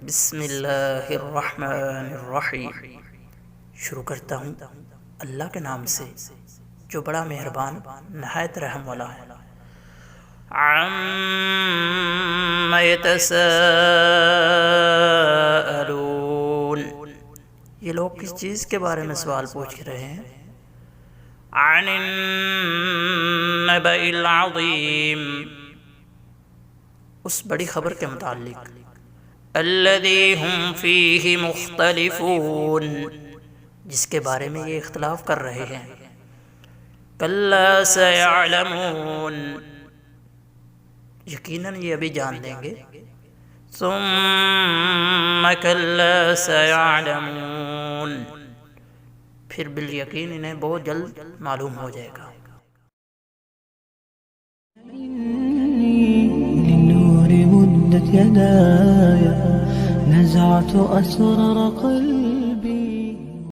بسم اللہ الرحمن الرحیم۔ شروع کرتا ہوں اللہ کے نام سے جو بڑا مہربان نہایت رحم والا ہے۔ عَمَّ يَتَسَاءَلُونَ، یہ لوگ کس چیز کے بارے میں سوال پوچھ رہے ہیں؟ عَنِ النَّبَإِ الْعَظِيمِ، اس بڑی خبر کے متعلق۔ الَّذِي هُمْ فِيهِ مُخْتَلِفُونَ، جس کے بارے میں یہ اختلاف کر رہے ہیں۔ كَلَّا سَيَعْلَمُونَ، یقیناً یہ ابھی جان لیں گے۔ ثُمَّ كَلَّا سَيَعْلَمُونَ، پھر بالیقین انہیں بہت جلد معلوم ہو جائے گا۔ للنور مدت يداي، نزعت أسرار قلبي